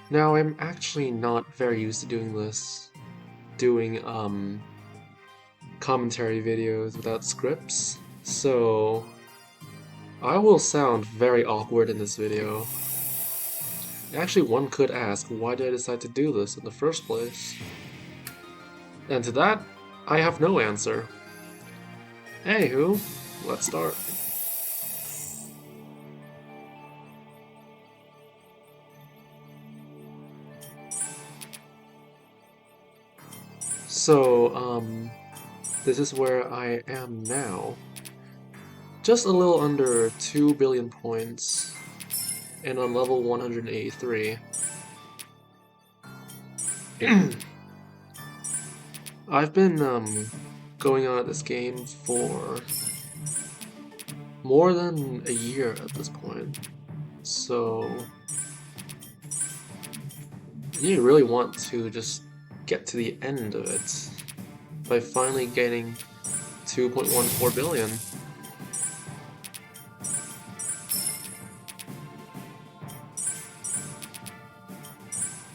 Now, I'm actually not very used to doing commentary videos without scripts, so I will sound very awkward in this video. Actually, one could ask, why did I decide to do this in the first place? And to that, I have no answer. Anywho, let's start. So, this is where I am now. Just a little under 2 billion points, and on level 183. I've been going on at this game for more than a year at this point, so you really want to just get to the end of it by finally getting 2.14 billion.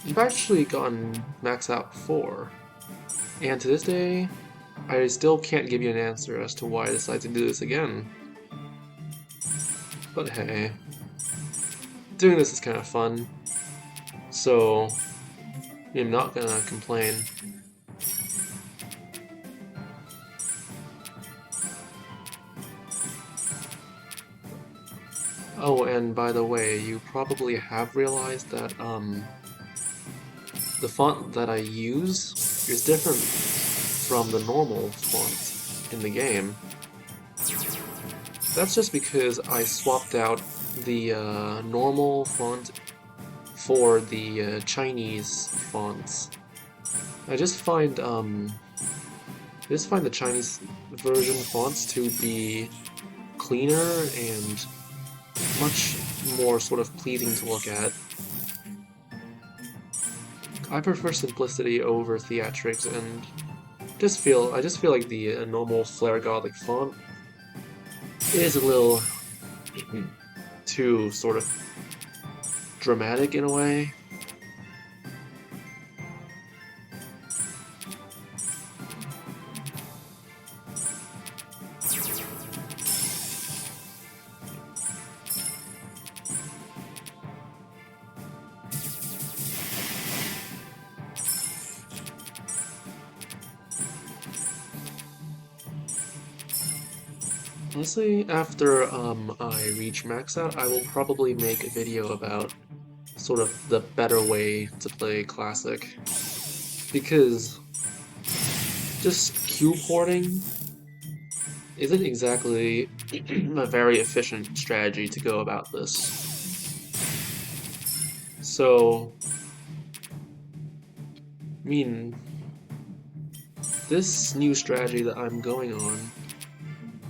I've actually gotten max out before, and to this day, I still can't give you an answer as to why I decided to do this again. But hey, doing this is kind of fun, so I'm not gonna complain. Oh, and by the way, you probably have realized that the font that I use is different from the normal font in the game. That's just because I swapped out the normal font for the Chinese fonts. I just find the Chinese version fonts to be cleaner and much more sort of pleasing to look at. I prefer simplicity over theatrics, and I just feel like the normal Flare Gothic font is a little too sort of dramatic in a way. Honestly, after I reach max out, I will probably make a video about sort of the better way to play Classic. Because just Q porting isn't exactly a very efficient strategy to go about this. So, I mean, this new strategy that I'm going on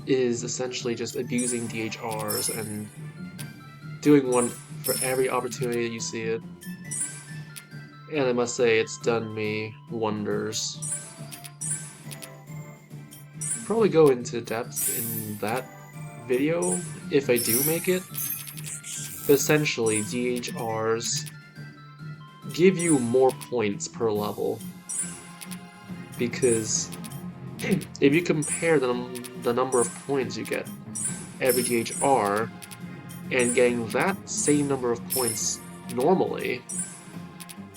is essentially just abusing DHRs and doing one for every opportunity that you see it. And I must say, it's done me wonders. Probably go into depth in that video if I do make it. But essentially, DHRs give you more points per level. Because if you compare the number of points you get every DHR and getting that same number of points normally,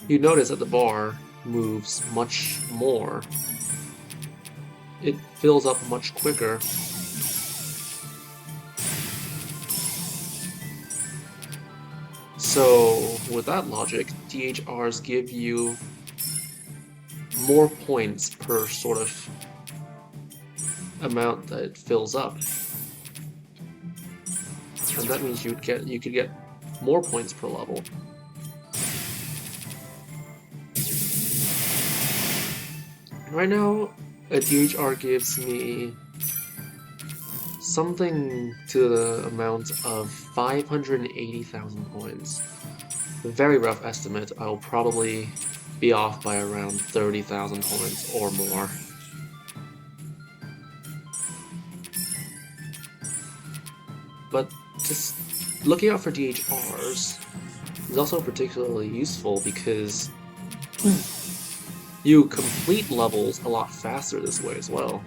you notice that the bar moves much more. It fills up much quicker. So, with that logic, DHRs give you more points per sort of amount that it fills up. And that means you could get more points per level. Right now, a DHR gives me something to the amount of 580,000 points. A very rough estimate, I'll probably be off by around 30,000 points or more. But just looking out for DHRs, is also particularly useful because you complete levels a lot faster this way as well.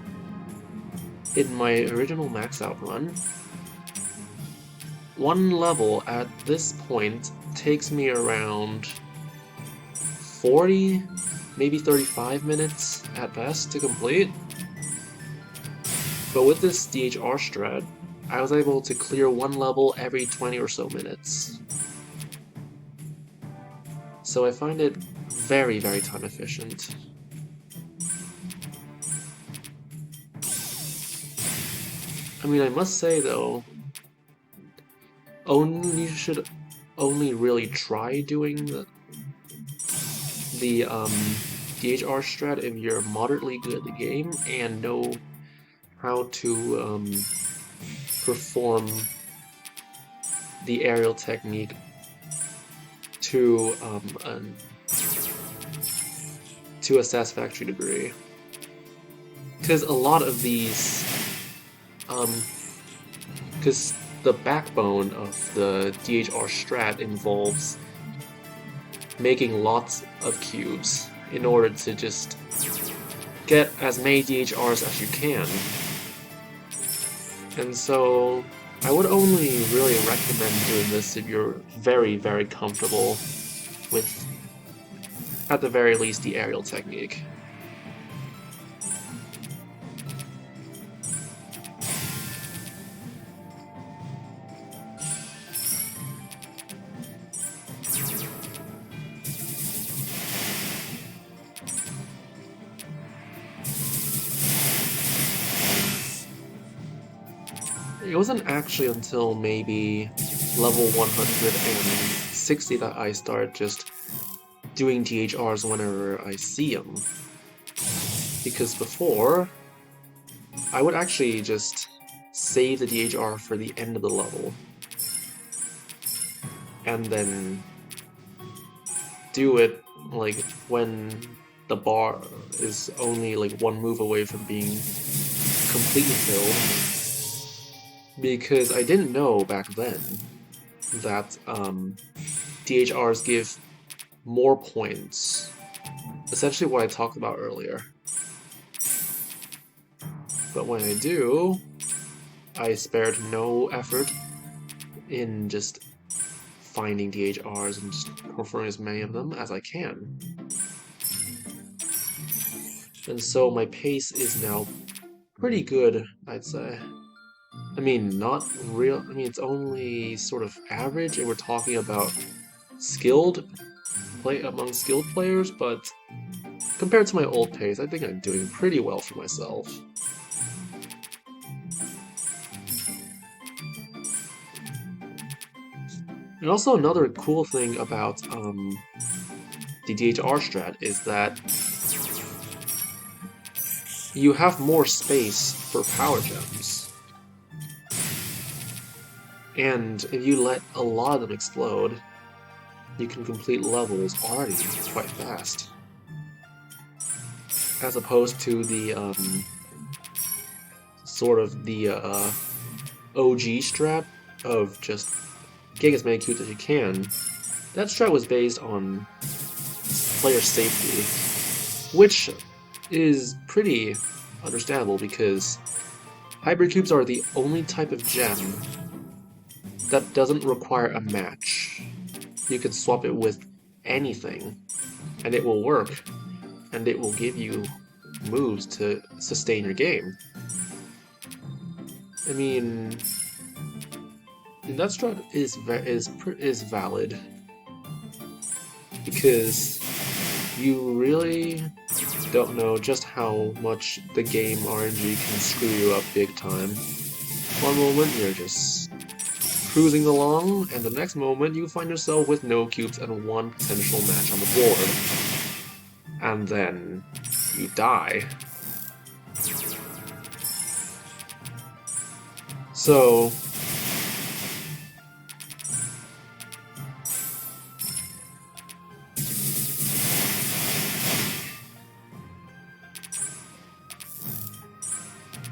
In my original max out run, one level at this point takes me around 40, maybe 35 minutes at best to complete. But with this DHR strat, I was able to clear one level every 20 or so minutes. So I find it very, very time efficient. I mean, I must say though, you should only really try doing the DHR strat if you're moderately good at the game and know how to perform the aerial technique to a satisfactory degree. Because a lot of these, because the backbone of the DHR strat involves making lots of cubes in order to just get as many DHRs as you can. And so I would only really recommend doing this if you're very, very comfortable with, at the very least, the aerial technique. It wasn't actually until maybe level 160 that I started just doing DHRs whenever I see them. Because before, I would actually just save the DHR for the end of the level. And then do it like when the bar is only like one move away from being completely filled. Because I didn't know back then that DHRs give more points. Essentially what I talked about earlier. But when I do, I spared no effort in just finding DHRs and just performing as many of them as I can. And so my pace is now pretty good, I'd say. I mean, not real. I mean, it's only sort of average, and we're talking about among skilled players, but compared to my old pace, I think I'm doing pretty well for myself. And also another cool thing about the DHR strat is that you have more space for power gems. And if you let a lot of them explode, you can complete levels already quite fast. As opposed to the, sort of the, OG strat of just getting as many cubes as you can. That strat was based on player safety, which is pretty understandable because hybrid cubes are the only type of gem that doesn't require a match. You can swap it with anything, and it will work, and it will give you moves to sustain your game. I mean, that strat is valid because you really don't know just how much the game RNG can screw you up big time. One moment you're just cruising along, and the next moment you find yourself with no cubes and one potential match on the board. And then you die. So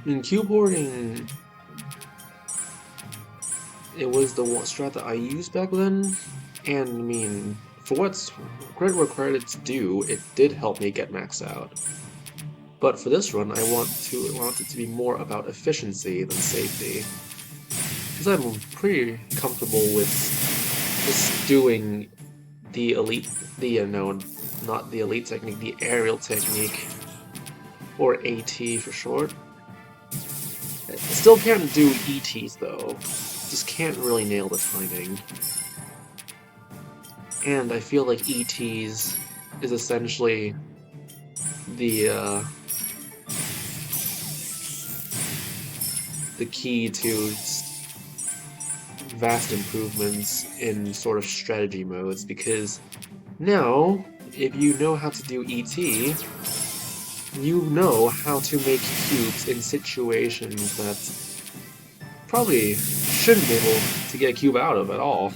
in cube hoarding, it was the one strat that I used back then, And I mean, for what's credit where credit's due, it did help me get maxed out. But for this run, I want it to be more about efficiency than safety. Because I'm pretty comfortable with just doing the elite, no, not the elite technique, the aerial technique, or AT for short. I still can't do ETs though, just can't really nail the timing. And I feel like ETs is essentially the key to vast improvements in sort of strategy modes, because now, if you know how to do ET, you know how to make cubes in situations that probably shouldn't be able to get a cube out of at all.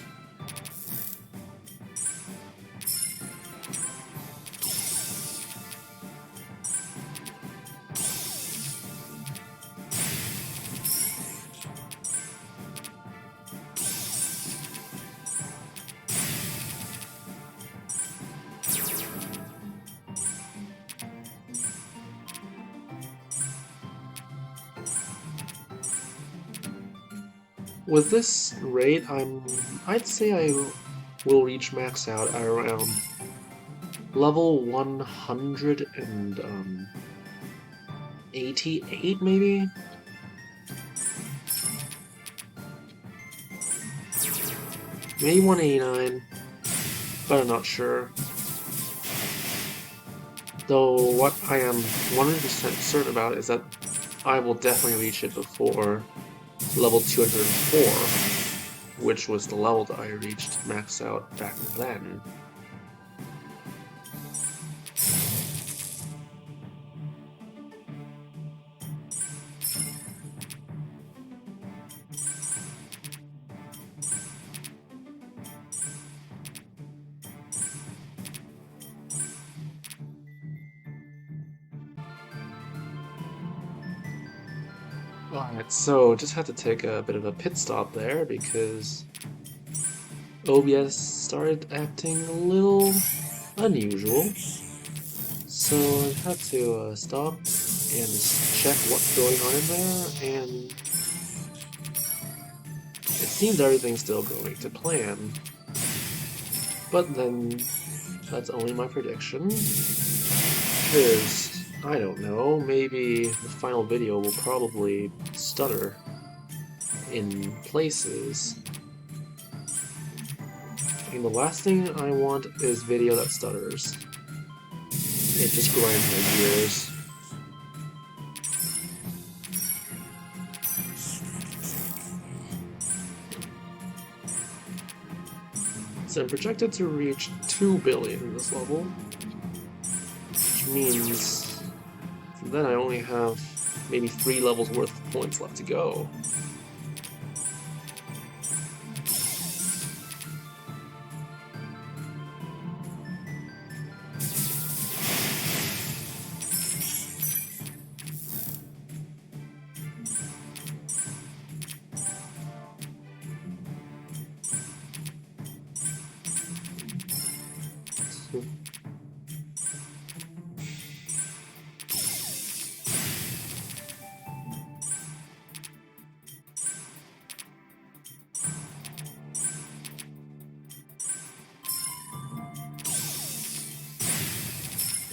With this rate, I'd say I will reach max out at around level 188, maybe? Maybe 189, but I'm not sure. Though what I am 100% certain about is that I will definitely reach it before level 204, which was the level that I reached max out back then. Alright, so just had to take a bit of a pit stop there because OBS started acting a little unusual. So I had to stop and just check what's going on in there, and it seems everything's still going to plan. But then, that's only my prediction, because I don't know, maybe the final video will probably stutter in places. And the last thing I want is video that stutters. It just grinds my gears. So I'm projected to reach 2 billion in this level, which means then I only have maybe 3 levels worth of points left to go.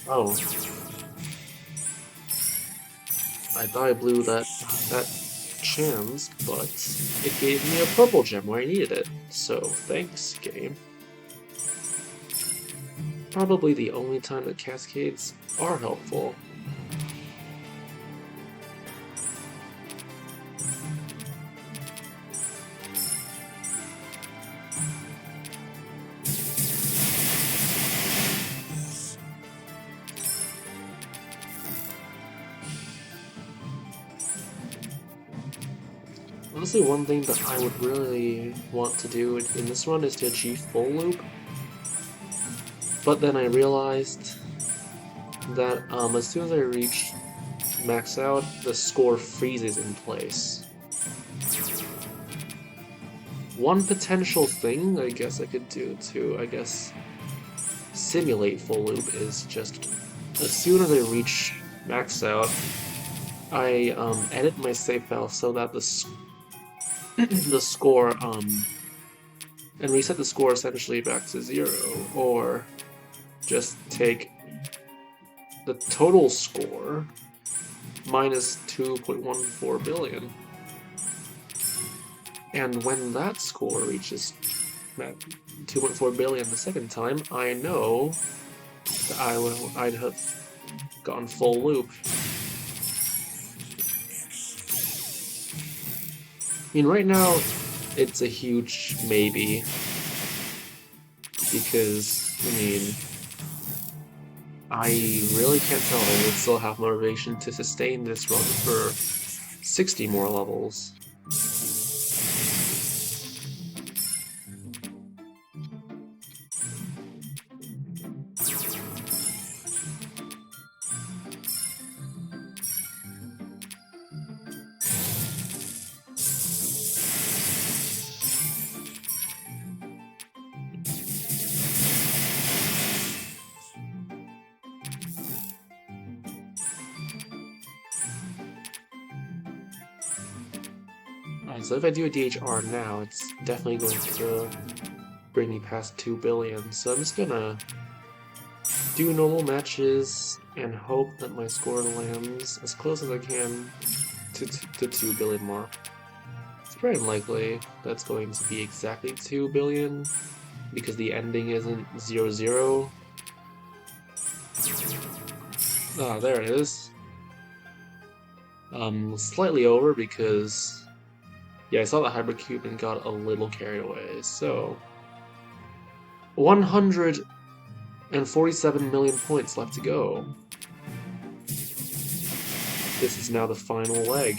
Oh. I thought I blew that chance, but it gave me a purple gem where I needed it. So thanks, game. Probably the only time that cascades are helpful. Honestly, one thing that I would really want to do in this run is to achieve full loop. But then I realized that as soon as I reach max out, the score freezes in place. One potential thing I guess I could do to, I guess, simulate full loop is just as soon as I reach max out, I edit my save file so that the score and reset the score essentially back to 0, or just take the total score minus 2.14 billion. And when that score reaches 2.4 billion the second time, I know that I'd have gone full loop. I mean, right now, it's a huge maybe, because, I mean, I really can't tell I would still have motivation to sustain this run for 60 more levels. So if I do a DHR now, it's definitely going to bring me past 2 billion, so I'm just gonna do normal matches and hope that my score lands as close as I can to 2 billion mark. It's very unlikely that's going to be exactly 2 billion, because the ending isn't 0-0. Ah, there it is. Slightly over because... yeah, I saw the hypercube and got a little carried away, so... 147 million points left to go. This is now the final leg.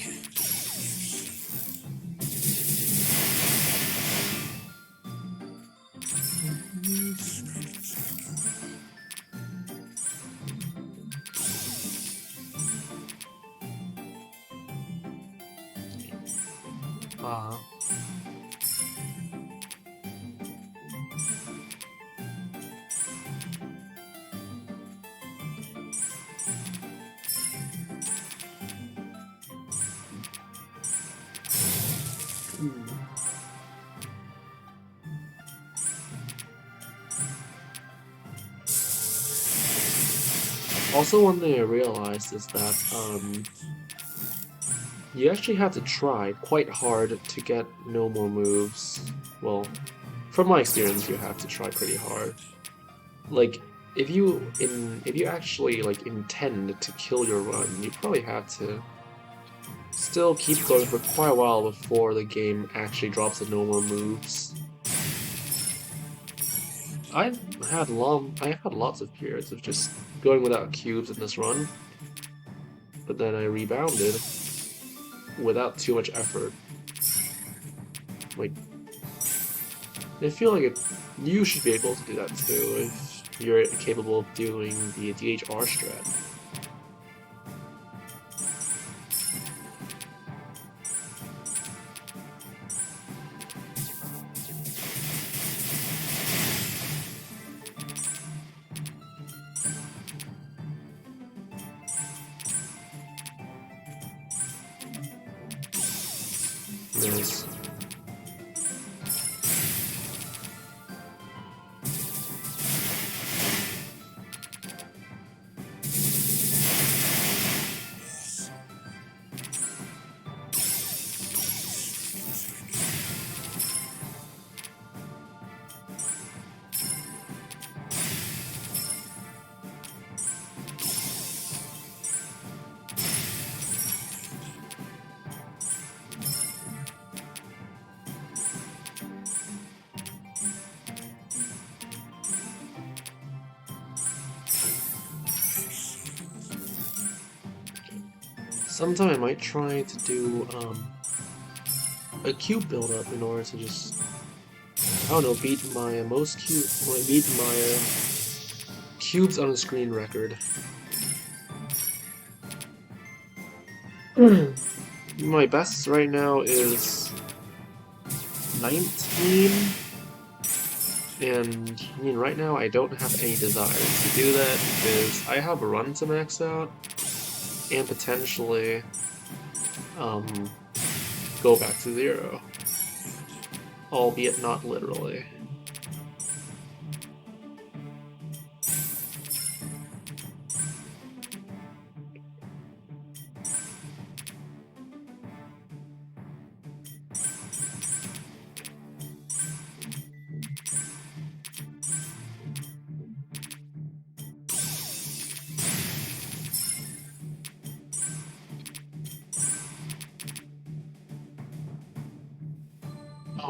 Also, one thing I realized is that you actually have to try quite hard to get no more moves. Well, from my experience, you have to try pretty hard. Like, if you actually like intend to kill your run, you probably have to still keep going for quite a while before the game actually drops the no more moves. I had lots of periods of just going without cubes in this run, but then I rebounded without too much effort. Like, I feel like you should be able to do that too if you're capable of doing the DHR strat. Nice. Sometime I might try to do a cube build-up in order to just, I don't know, beat my cubes on a screen record. My best right now is 19, and I mean right now I don't have any desire to do that because I have a run to max out and potentially go back to 0, albeit not literally.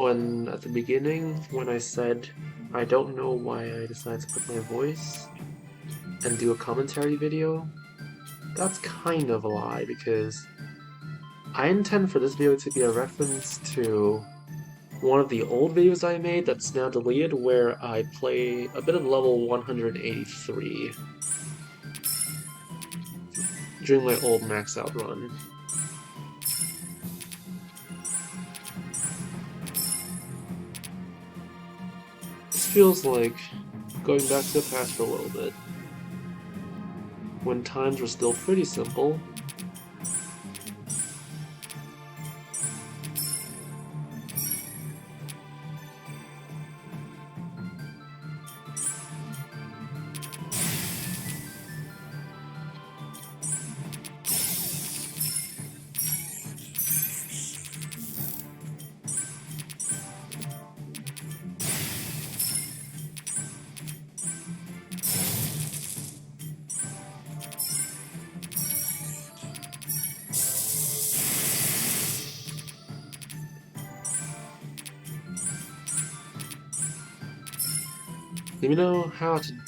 Oh, and at the beginning, when I said I don't know why I decided to put my voice and do a commentary video, that's kind of a lie, because I intend for this video to be a reference to one of the old videos I made that's now deleted, where I play a bit of level 183 during my old max out run. This feels like going back to the past for a little bit, when times were still pretty simple.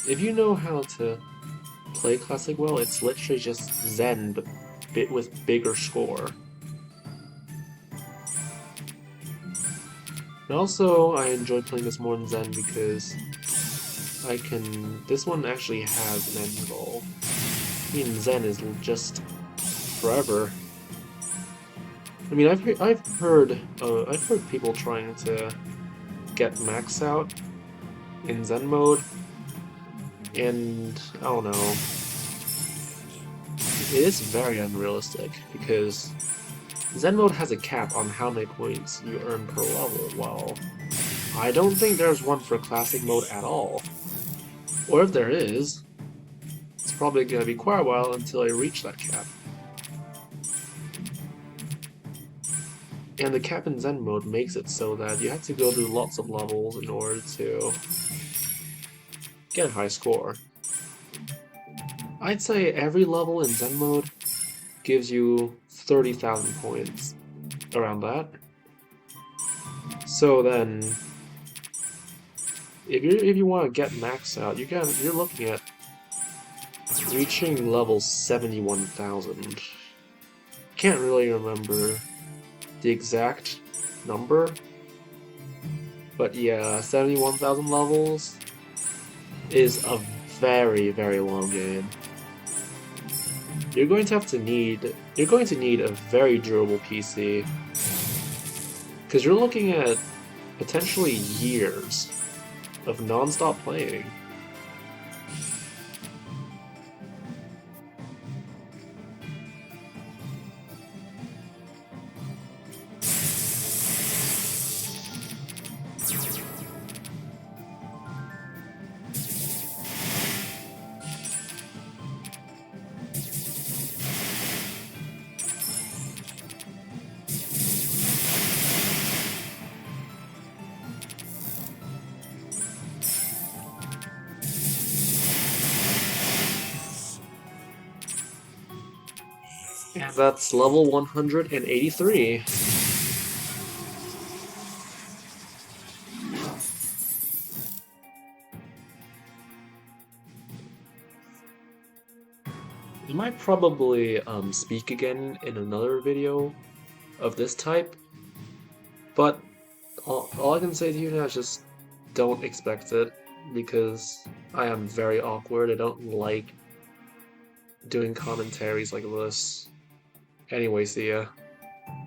If you know how to play Classic well, it's literally just Zen, but with bigger score. And also, I enjoy playing this more than Zen because this one actually has an end goal. I mean, Zen is just forever. I mean, I've heard people trying to get max out in Zen mode, and I don't know. It is very unrealistic because Zen mode has a cap on how many points you earn per level, while I don't think there's one for Classic mode at all. Or if there is, it's probably gonna be quite a while until I reach that cap. And the cap in Zen mode makes it so that you have to go through lots of levels in order to get a high score. I'd say every level in Zen mode gives you 30,000 points, around that. So then, if you want to get max out, you're looking at reaching level 71,000. Can't really remember the exact number, but yeah, 71,000 levels is a very, very long game. You're going to need a very durable PC, because you're looking at potentially years of non-stop playing. And that's level 183. I might probably speak again in another video of this type, but all I can say to you now is just don't expect it, because I am very awkward. I don't like doing commentaries like this. Anyway, see ya.